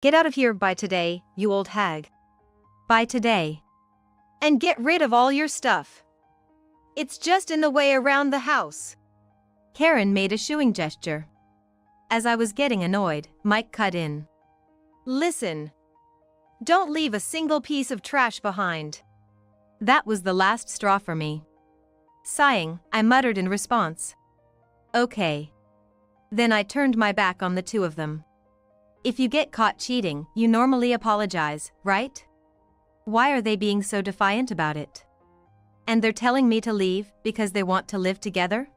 Get out of here by today, you old hag. By today. And get rid of all your stuff. It's just in the way around the house. Karen made a shooing gesture. As I was getting annoyed, Mike cut in. Listen. Don't leave a single piece of trash behind. That was the last straw for me. Sighing, I muttered in response. Okay. Then I turned my back on the two of them. If you get caught cheating, you normally apologize, right? Why are they being so defiant about it? And they're telling me to leave because they want to live together?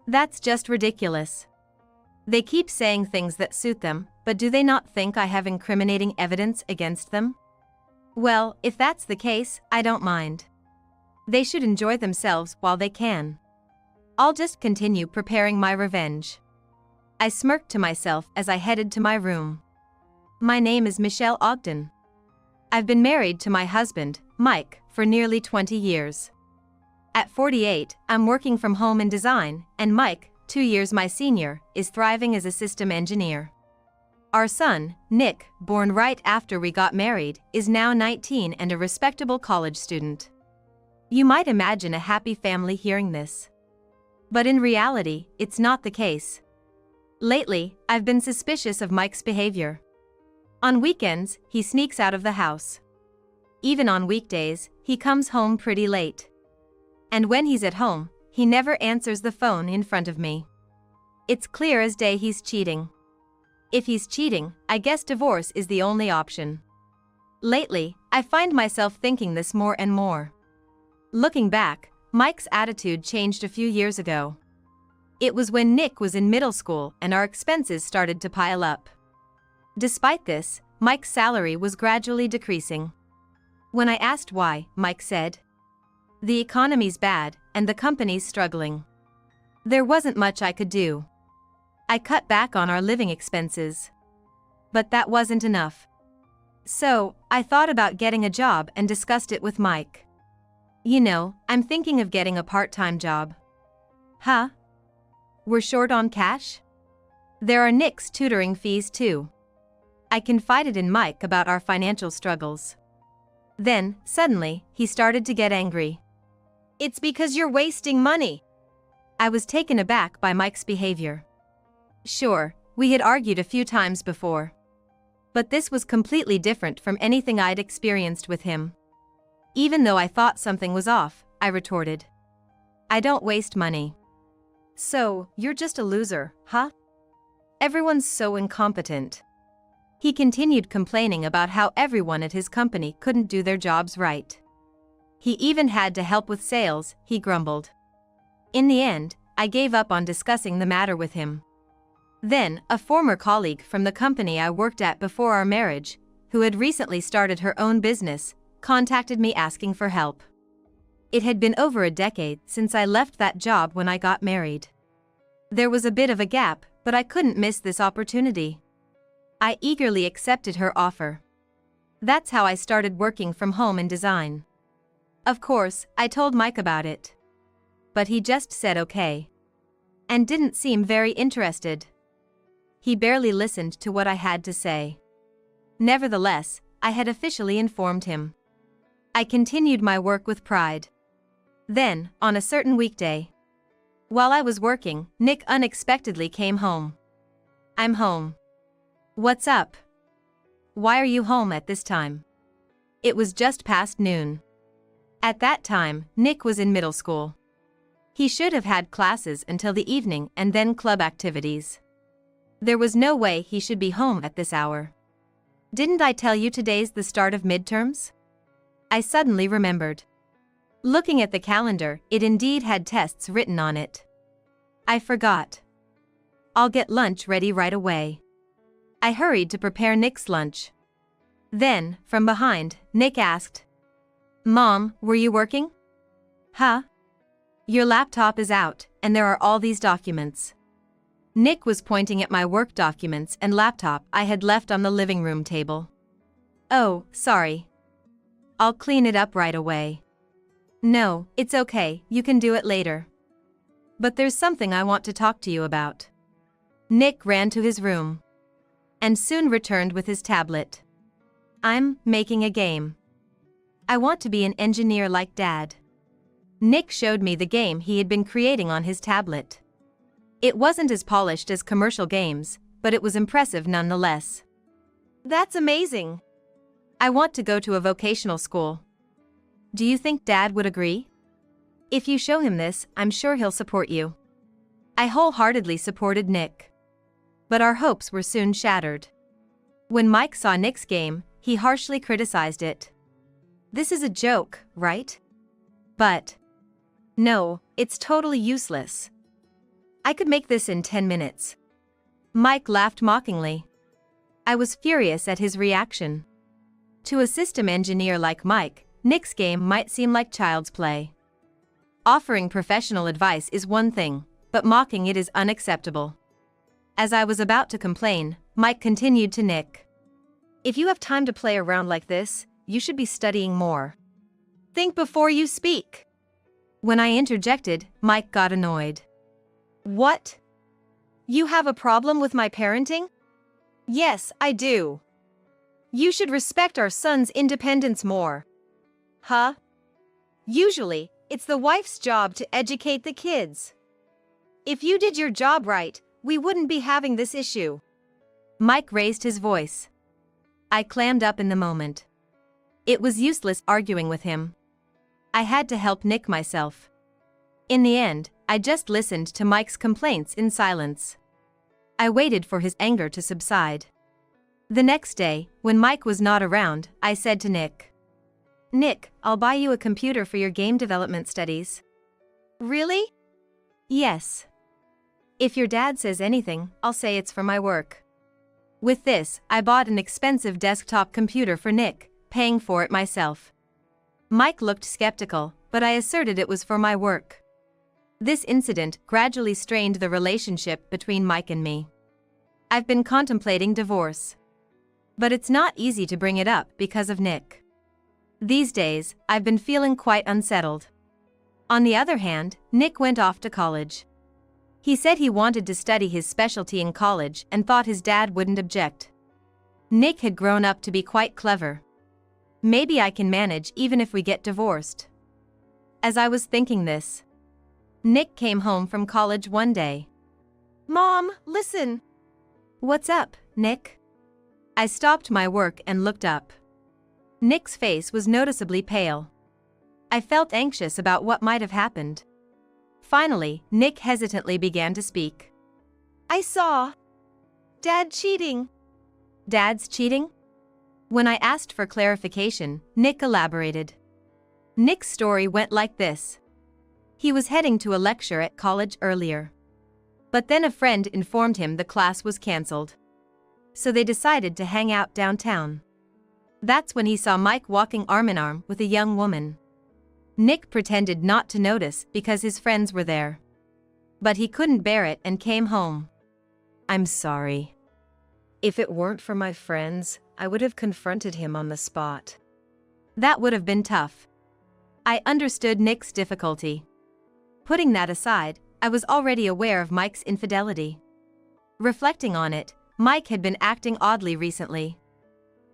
That's just ridiculous. They keep saying things that suit them, but do they not think I have incriminating evidence against them? Well, if that's the case, I don't mind. They should enjoy themselves while they can. I'll just continue preparing my revenge. I smirked to myself as I headed to my room. My name is Michelle Ogden. I've been married to my husband, Mike, for nearly 20 years. At 48, I'm working from home in design, and Mike, 2 years my senior, is thriving as a system engineer. Our son, Nick, born right after we got married, is now 19 and a respectable college student. You might imagine a happy family hearing this. But in reality, it's not the case. Lately, I've been suspicious of Mike's behavior. On weekends, he sneaks out of the house. Even on weekdays, he comes home pretty late. And when he's at home, he never answers the phone in front of me. It's clear as day he's cheating. If he's cheating, I guess divorce is the only option. Lately, I find myself thinking this more and more. Looking back, Mike's attitude changed a few years ago. It was when Nick was in middle school and our expenses started to pile up. Despite this, Mike's salary was gradually decreasing. When I asked why, Mike said, "The economy's bad, and the company's struggling." There wasn't much I could do. I cut back on our living expenses. But that wasn't enough. So, I thought about getting a job and discussed it with Mike. You know, I'm thinking of getting a part-time job. Huh? We're short on cash? There are Nick's tutoring fees too. I confided in Mike about our financial struggles. Then, suddenly, he started to get angry. "It's because you're wasting money." I was taken aback by Mike's behavior. Sure, we had argued a few times before. But this was completely different from anything I'd experienced with him. Even though I thought something was off, I retorted. "I don't waste money." "So, you're just a loser, huh? Everyone's so incompetent." He continued complaining about how everyone at his company couldn't do their jobs right. He even had to help with sales, he grumbled. In the end, I gave up on discussing the matter with him. Then, a former colleague from the company I worked at before our marriage, who had recently started her own business, contacted me asking for help. It had been over a decade since I left that job when I got married. There was a bit of a gap, but I couldn't miss this opportunity. I eagerly accepted her offer. That's how I started working from home in design. Of course, I told Mike about it. But he just said okay. And didn't seem very interested. He barely listened to what I had to say. Nevertheless, I had officially informed him. I continued my work with pride. Then, on a certain weekday, while I was working, Nick unexpectedly came home. "I'm home." "What's up? Why are you home at this time?" It was just past noon. At that time, Nick was in middle school. He should have had classes until the evening and then club activities. There was no way he should be home at this hour. "Didn't I tell you today's the start of midterms?" I suddenly remembered. Looking at the calendar, it indeed had tests written on it. I forgot. "I'll get lunch ready right away." I hurried to prepare Nick's lunch. Then, from behind, Nick asked, "Mom, were you working?" "Huh? Your laptop is out, and there are all these documents." Nick was pointing at my work documents and laptop I had left on the living room table. "Oh, sorry. I'll clean it up right away." "No, it's okay, you can do it later. But there's something I want to talk to you about." Nick ran to his room. and soon returned with his tablet. I'm making a game. I want to be an engineer like Dad. Nick showed me the game he had been creating on his tablet. It wasn't as polished as commercial games, but it was impressive nonetheless. That's amazing. I want to go to a vocational school. Do you think Dad would agree? If you show him this, I'm sure he'll support you. I wholeheartedly supported Nick. But our hopes were soon shattered. When Mike saw Nick's game, he harshly criticized it. This is a joke, right? But no, it's totally useless. I could make this in 10 minutes. Mike laughed mockingly. I was furious at his reaction. To a system engineer like Mike, Nick's game might seem like child's play. Offering professional advice is one thing, but mocking it is unacceptable. As I was about to complain, Mike continued to Nick. If you have time to play around like this, you should be studying more. Think before you speak. When I interjected, Mike got annoyed. What? You have a problem with my parenting? Yes, I do. You should respect our son's independence more. Huh? Usually, it's the wife's job to educate the kids. If you did your job right, we wouldn't be having this issue. Mike raised his voice. I clammed up in the moment. It was useless arguing with him. I had to help Nick myself. In the end, I just listened to Mike's complaints in silence. I waited for his anger to subside. The next day, when Mike was not around, I said to Nick, Nick, I'll buy you a computer for your game development studies. Really? Yes. If your dad says anything, I'll say it's for my work. With this, I bought an expensive desktop computer for Nick, paying for it myself. Mike looked skeptical, but I asserted it was for my work. This incident gradually strained the relationship between Mike and me. I've been contemplating divorce. But it's not easy to bring it up because of Nick. These days, I've been feeling quite unsettled. On the other hand, Nick went off to college. He said he wanted to study his specialty in college and thought his dad wouldn't object. Nick had grown up to be quite clever. Maybe I can manage even if we get divorced. As I was thinking this, Nick came home from college one day. Mom, listen. What's up, Nick? I stopped my work and looked up. Nick's face was noticeably pale. I felt anxious about what might have happened. Finally, Nick hesitantly began to speak. I saw Dad cheating. Dad's cheating? When I asked for clarification, Nick elaborated. Nick's story went like this. He was heading to a lecture at college earlier. But then a friend informed him the class was cancelled. So they decided to hang out downtown. That's when he saw Mike walking arm in arm with a young woman. Nick pretended not to notice because his friends were there. But he couldn't bear it and came home. I'm sorry. If it weren't for my friends, I would have confronted him on the spot. That would have been tough. I understood Nick's difficulty. Putting that aside, I was already aware of Mike's infidelity. Reflecting on it, Mike had been acting oddly recently.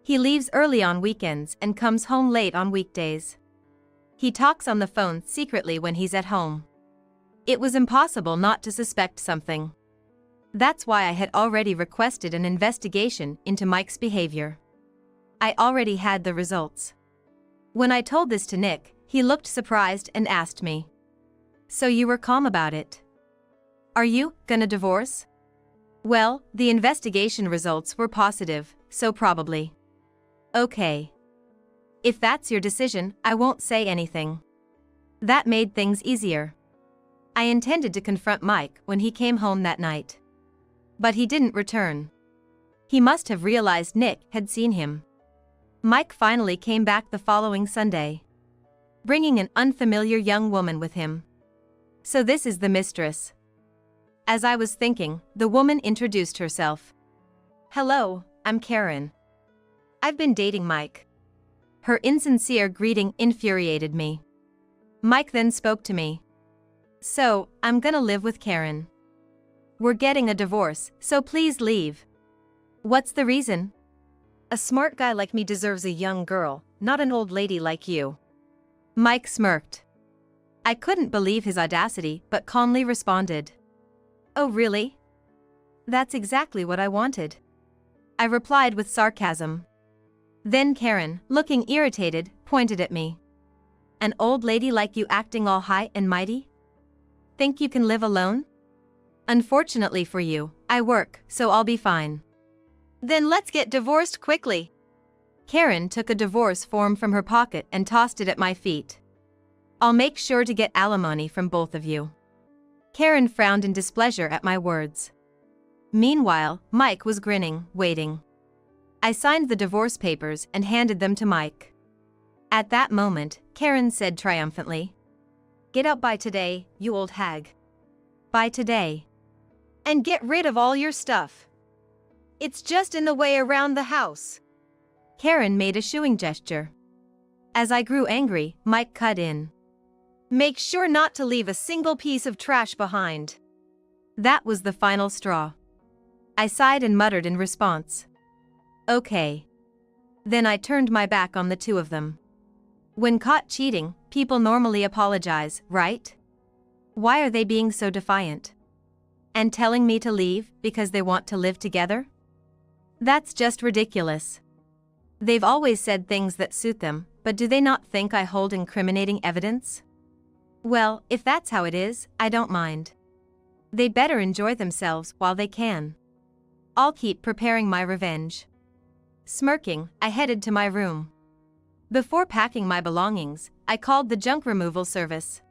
He leaves early on weekends and comes home late on weekdays. He talks on the phone secretly when he's at home. It was impossible not to suspect something. That's why I had already requested an investigation into Mike's behavior. I already had the results. When I told this to Nick, he looked surprised and asked me, "So you were calm about it? Are you gonna divorce?" Well, the investigation results were positive, so probably. Okay. If that's your decision, I won't say anything. That made things easier. I intended to confront Mike when he came home that night. But he didn't return. He must have realized Nick had seen him. Mike finally came back the following Sunday, bringing an unfamiliar young woman with him. So this is the mistress. As I was thinking, the woman introduced herself. Hello, I'm Karen. I've been dating Mike. Her insincere greeting infuriated me. Mike then spoke to me. So, I'm gonna live with Karen. We're getting a divorce, so please leave. What's the reason? A smart guy like me deserves a young girl, not an old lady like you. Mike smirked. I couldn't believe his audacity but calmly responded. Oh really? That's exactly what I wanted. I replied with sarcasm. Then Karen, looking irritated, pointed at me. An old lady like you acting all high and mighty? Think you can live alone? Unfortunately for you, I work, so I'll be fine. Then let's get divorced quickly. Karen took a divorce form from her pocket and tossed it at my feet. I'll make sure to get alimony from both of you. Karen frowned in displeasure at my words. Meanwhile, Mike was grinning, waiting. I signed the divorce papers and handed them to Mike. At that moment, Karen said triumphantly, "Get out by today, you old hag. By today. And get rid of all your stuff. It's just in the way around the house." Karen made a shooing gesture. As I grew angry, Mike cut in. "Make sure not to leave a single piece of trash behind." That was the final straw. I sighed and muttered in response. Okay. Then I turned my back on the two of them. When caught cheating, people normally apologize, right? Why are they being so defiant? And telling me to leave because they want to live together? That's just ridiculous. They've always said things that suit them, but do they not think I hold incriminating evidence? Well, if that's how it is, I don't mind. They'd better enjoy themselves while they can. I'll keep preparing my revenge. Smirking, I headed to my room. Before packing my belongings, I called the junk removal service.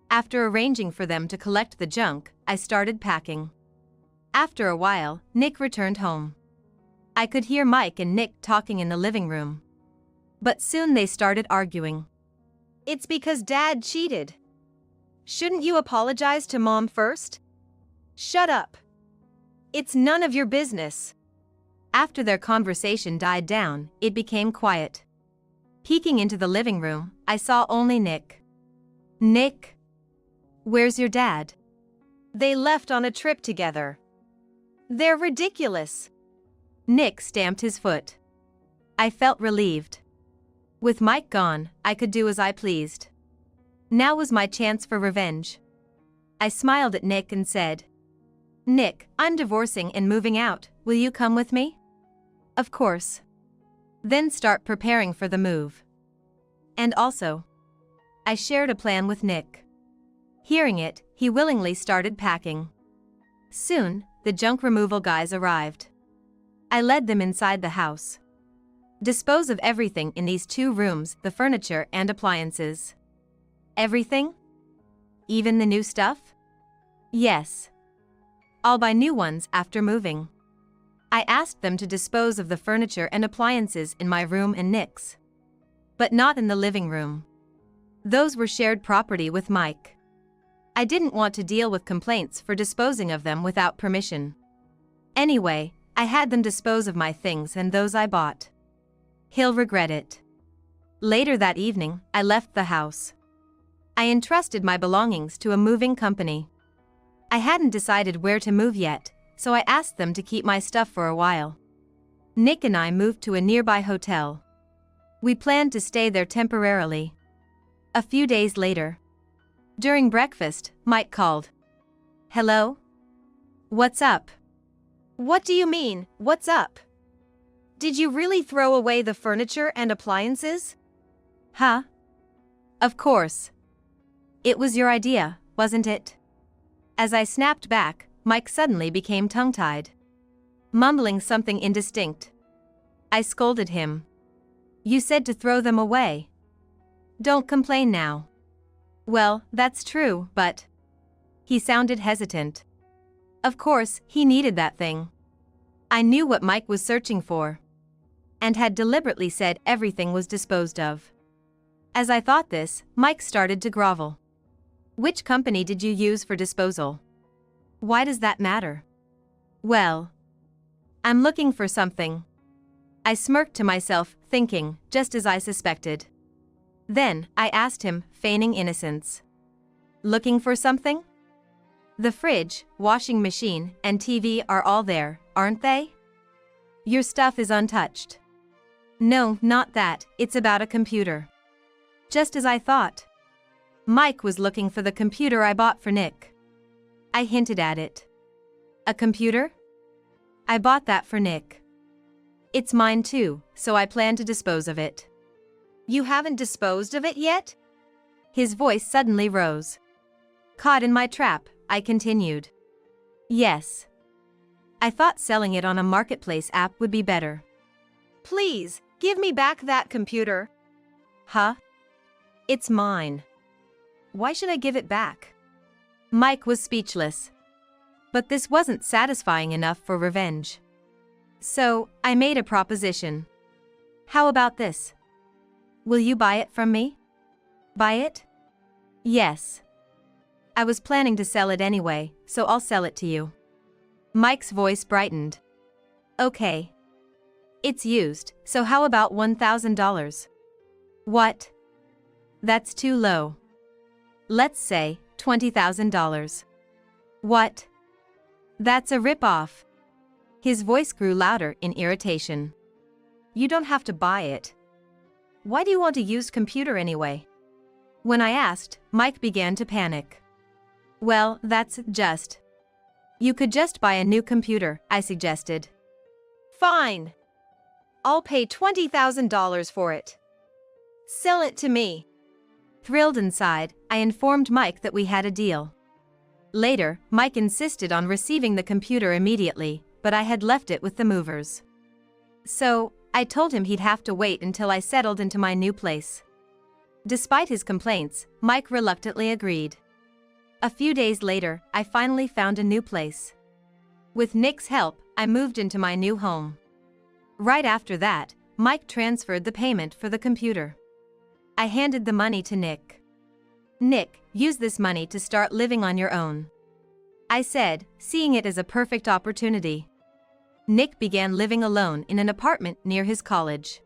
After arranging for them to collect the junk, I started packing. After a while, Nick returned home. I could hear Mike and Nick talking in the living room. But soon they started arguing. It's because Dad cheated. Shouldn't you apologize to Mom first? Shut up. It's none of your business. After their conversation died down, it became quiet. Peeking into the living room, I saw only Nick. Nick? Where's your dad? They left on a trip together. They're ridiculous. Nick stamped his foot. I felt relieved. With Mike gone, I could do as I pleased. Now was my chance for revenge. I smiled at Nick and said, "Nick, I'm divorcing and moving out, will you come with me?" Of course. Then start preparing for the move. And also, I shared a plan with Nick. Hearing it, he willingly started packing. Soon, the junk removal guys arrived. I led them inside the house. Dispose of everything in these 2 rooms, the furniture and appliances. Everything? Even the new stuff? Yes. I'll buy new ones after moving. I asked them to dispose of the furniture and appliances in my room and Nick's. But not in the living room. Those were shared property with Mike. I didn't want to deal with complaints for disposing of them without permission. Anyway, I had them dispose of my things and those I bought. He'll regret it. Later that evening, I left the house. I entrusted my belongings to a moving company. I hadn't decided where to move yet, so I asked them to keep my stuff for a while. Nick and I moved to a nearby hotel. We planned to stay there temporarily. A few days later, during breakfast, Mike called. "Hello? What's up?" "What do you mean, what's up? Did you really throw away the furniture and appliances?" "Huh? Of course. It was your idea, wasn't it?" As I snapped back, Mike suddenly became tongue-tied, mumbling something indistinct. I scolded him. "You said to throw them away. Don't complain now." "Well, that's true, but..." He sounded hesitant. Of course, he needed that thing. I knew what Mike was searching for, and had deliberately said everything was disposed of. As I thought this, Mike started to grovel. "Which company did you use for disposal? Why does that matter?" "Well, I'm looking for something." I smirked to myself, thinking, just as I suspected. Then, I asked him, feigning innocence. "Looking for something? The fridge, washing machine, and TV are all there, aren't they?" Your stuff is untouched. No, not that, it's about a computer. Just as I thought. Mike was looking for the computer I bought for Nick. I hinted at it. A computer? I bought that for Nick. It's mine too, so I plan to dispose of it. You haven't disposed of it yet? His voice suddenly rose. Caught in my trap, I continued. Yes. I thought selling it on a marketplace app would be better. Please, give me back that computer. Huh? It's mine. Why should I give it back? Mike was speechless. But this wasn't satisfying enough for revenge. So, I made a proposition. How about this? Will you buy it from me? Buy it? Yes. I was planning to sell it anyway, so I'll sell it to you. Mike's voice brightened. Okay. It's used, so how about $1,000? What? That's too low. Let's say $20,000. What? That's a rip-off. His voice grew louder in irritation. You don't have to buy it. Why do you want a used computer anyway? When I asked, Mike began to panic. Well, that's just. You could just buy a new computer, I suggested. Fine. I'll pay $20,000 for it. Sell it to me. Thrilled inside, I informed Mike that we had a deal. Later, Mike insisted on receiving the computer immediately, but I had left it with the movers. So, I told him he'd have to wait until I settled into my new place. Despite his complaints, Mike reluctantly agreed. A few days later, I finally found a new place. With Nick's help, I moved into my new home. Right after that, Mike transferred the payment for the computer. I handed the money to Nick. Nick, use this money to start living on your own. I said, seeing it as a perfect opportunity. Nick began living alone in an apartment near his college.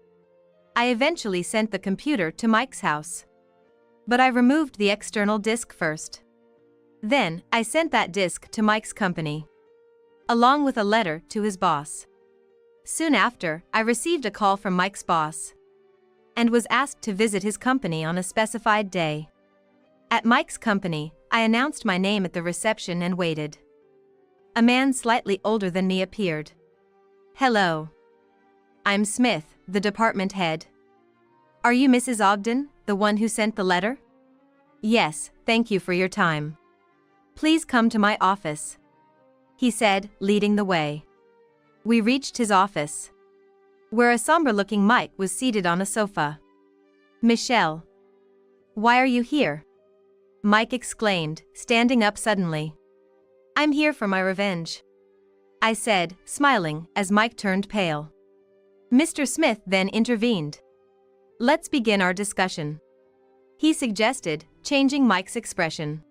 I eventually sent the computer to Mike's house. But I removed the external disk first. Then, I sent that disk to Mike's company, along with a letter to his boss. Soon after, I received a call from Mike's boss and was asked to visit his company on a specified day. At Mike's company, I announced my name at the reception and waited. A man slightly older than me appeared. Hello. I'm Smith, the department head. Are you Mrs. Ogden, the one who sent the letter? Yes, thank you for your time. Please come to my office, he said, leading the way. We reached his office, where a somber-looking Mike was seated on a sofa. Michelle. Why are you here? Mike exclaimed, standing up suddenly. I'm here for my revenge, I said, smiling, as Mike turned pale. Mr. Smith then intervened. Let's begin our discussion, he suggested, changing Mike's expression.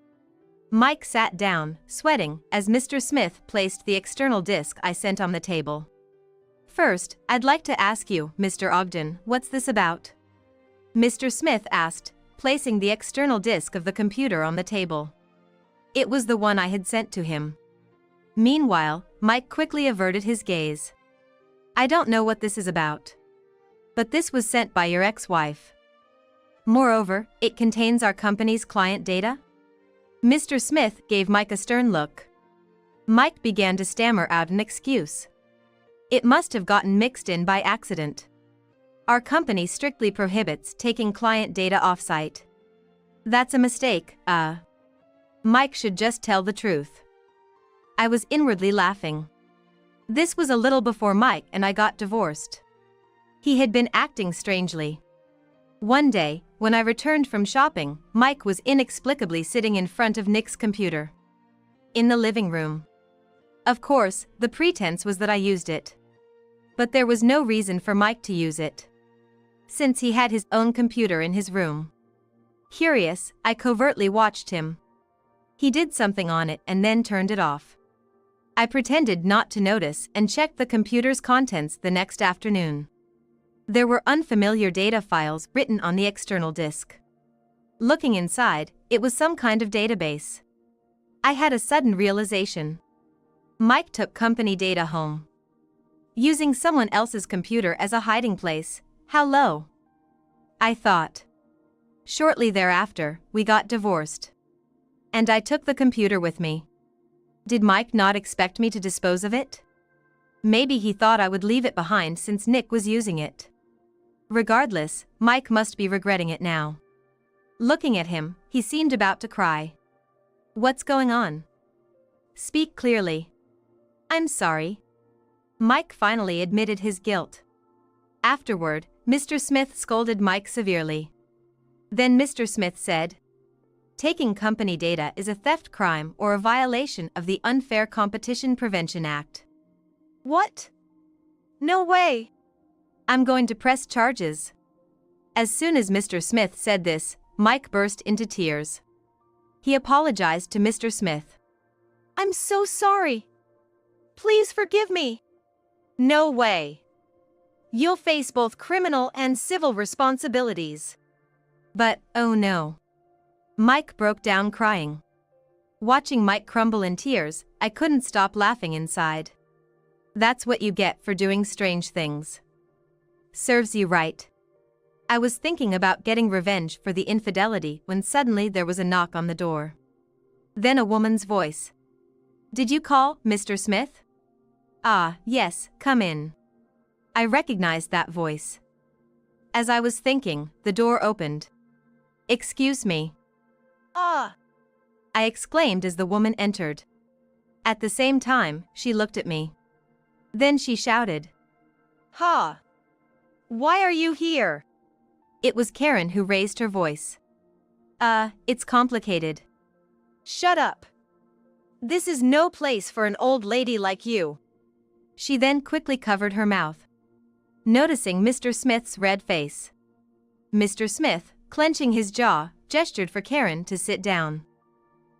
Mike sat down, sweating, as Mr. Smith placed the external disk I sent on the table. First, I'd like to ask you, Mr. Ogden, what's this about? Mr. Smith asked, placing the external disk of the computer on the table. It was the one I had sent to him. Meanwhile, Mike quickly averted his gaze. I don't know what this is about. But this was sent by your ex-wife. Moreover, it contains our company's client data? Mr. Smith gave Mike a stern look. Mike began to stammer out an excuse. It must have gotten mixed in by accident. Our company strictly prohibits taking client data off-site. That's a mistake, Mike should just tell the truth. I was inwardly laughing. This was a little before Mike and I got divorced. He had been acting strangely. One day, when I returned from shopping, Mike was inexplicably sitting in front of Nick's computer, in the living room. Of course, the pretense was that I used it. But there was no reason for Mike to use it, since he had his own computer in his room. Curious, I covertly watched him. He did something on it and then turned it off. I pretended not to notice and checked the computer's contents the next afternoon. There were unfamiliar data files written on the external disk. Looking inside, it was some kind of database. I had a sudden realization. Mike took company data home. Using someone else's computer as a hiding place, how low? I thought. Shortly thereafter, we got divorced. And I took the computer with me. Did Mike not expect me to dispose of it? Maybe he thought I would leave it behind since Nick was using it. Regardless, Mike must be regretting it now. Looking at him, he seemed about to cry. What's going on? Speak clearly. I'm sorry. Mike finally admitted his guilt. Afterward, Mr. Smith scolded Mike severely. Then Mr. Smith said, "Taking company data is a theft crime or a violation of the Unfair Competition Prevention Act." What? No way. I'm going to press charges. As soon as Mr. Smith said this, Mike burst into tears. He apologized to Mr. Smith. I'm so sorry. Please forgive me. No way. You'll face both criminal and civil responsibilities. But, oh no. Mike broke down crying. Watching Mike crumble in tears, I couldn't stop laughing inside. That's what you get for doing strange things. Serves you right. I was thinking about getting revenge for the infidelity when suddenly there was a knock on the door. Then a woman's voice. Did you call, Mr. Smith? Ah, yes, come in. I recognized that voice. As I was thinking, the door opened. Excuse me. Ah! I exclaimed as the woman entered. At the same time, she looked at me. Then she shouted. Ha! Why are you here? It was Karen who raised her voice. It's complicated. Shut up. This is no place for an old lady like you. She then quickly covered her mouth. Noticing Mr. Smith's red face. Mr. Smith, clenching his jaw, gestured for Karen to sit down.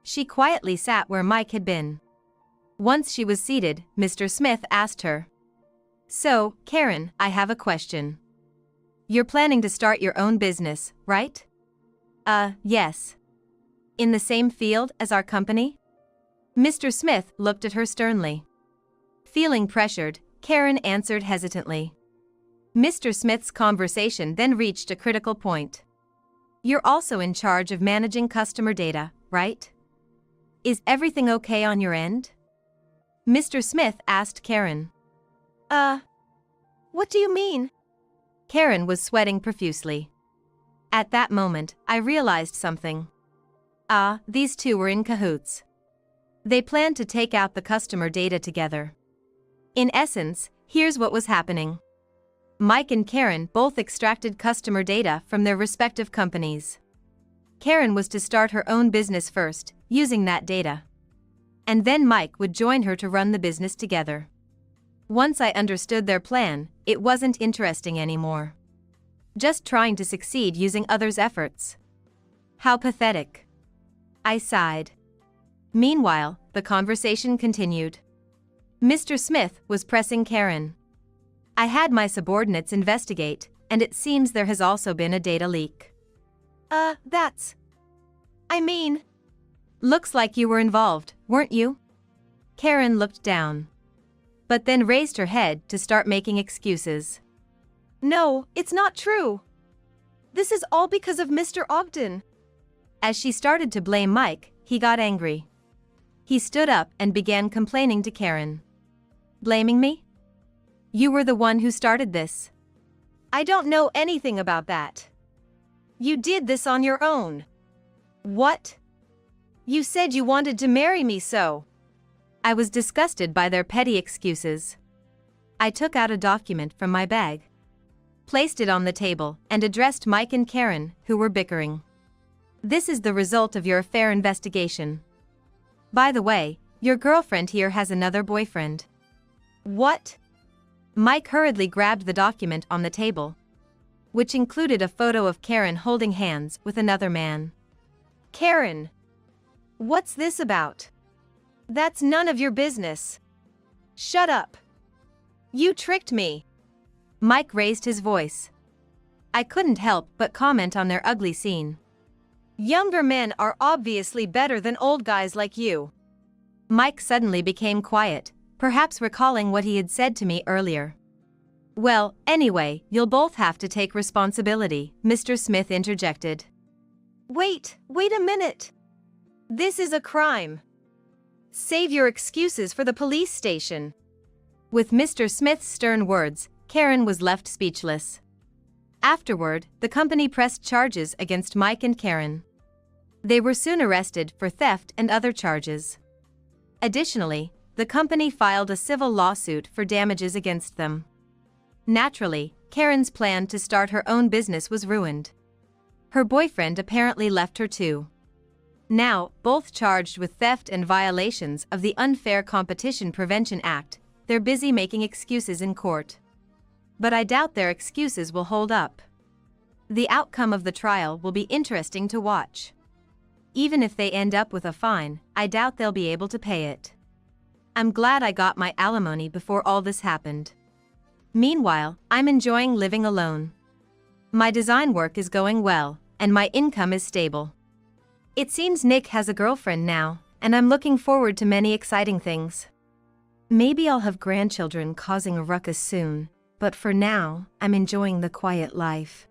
She quietly sat where Mike had been. Once she was seated, Mr. Smith asked her. So, Karen, I have a question. You're planning to start your own business, right? Yes. In the same field as our company? Mr. Smith looked at her sternly. Feeling pressured, Karen answered hesitantly. Mr. Smith's conversation then reached a critical point. You're also in charge of managing customer data, right? Is everything okay on your end? Mr. Smith asked Karen. What do you mean? Karen was sweating profusely. At that moment, I realized something. These two were in cahoots. They planned to take out the customer data together. In essence, here's what was happening. Mike and Karen both extracted customer data from their respective companies. Karen was to start her own business first, using that data. And then Mike would join her to run the business together. Once I understood their plan, it wasn't interesting anymore. Just trying to succeed using others' efforts. How pathetic. I sighed. Meanwhile, the conversation continued. Mr. Smith was pressing Karen. I had my subordinates investigate, and it seems there has also been a data leak. Looks like you were involved, weren't you? Karen looked down. But then raised her head to start making excuses. No, it's not true. This is all because of Mr. Ogden. As she started to blame Mike, he got angry. He stood up and began complaining to Karen. Blaming me? You were the one who started this. I don't know anything about that. You did this on your own. What? You said you wanted to marry me so. I was disgusted by their petty excuses. I took out a document from my bag, placed it on the table, and addressed Mike and Karen, who were bickering. This is the result of your affair investigation. By the way, your girlfriend here has another boyfriend. What? Mike hurriedly grabbed the document on the table, which included a photo of Karen holding hands with another man. Karen! What's this about? That's none of your business. Shut up. You tricked me. Mike raised his voice. I couldn't help but comment on their ugly scene. Younger men are obviously better than old guys like you. Mike suddenly became quiet, perhaps recalling what he had said to me earlier. Well, anyway, you'll both have to take responsibility, Mr. Smith interjected. Wait a minute. This is a crime. Save your excuses for the police station. With Mr. Smith's stern words, Karen was left speechless. Afterward, the company pressed charges against Mike and Karen. They were soon arrested for theft and other charges. Additionally, the company filed a civil lawsuit for damages against them. Naturally, Karen's plan to start her own business was ruined. Her boyfriend apparently left her too. Now, both charged with theft and violations of the Unfair Competition Prevention Act, they're busy making excuses in court. But I doubt their excuses will hold up. The outcome of the trial will be interesting to watch. Even if they end up with a fine, I doubt they'll be able to pay it. I'm glad I got my alimony before all this happened. Meanwhile, I'm enjoying living alone. My design work is going well, and my income is stable. It seems Nick has a girlfriend now, and I'm looking forward to many exciting things. Maybe I'll have grandchildren causing a ruckus soon, but for now, I'm enjoying the quiet life.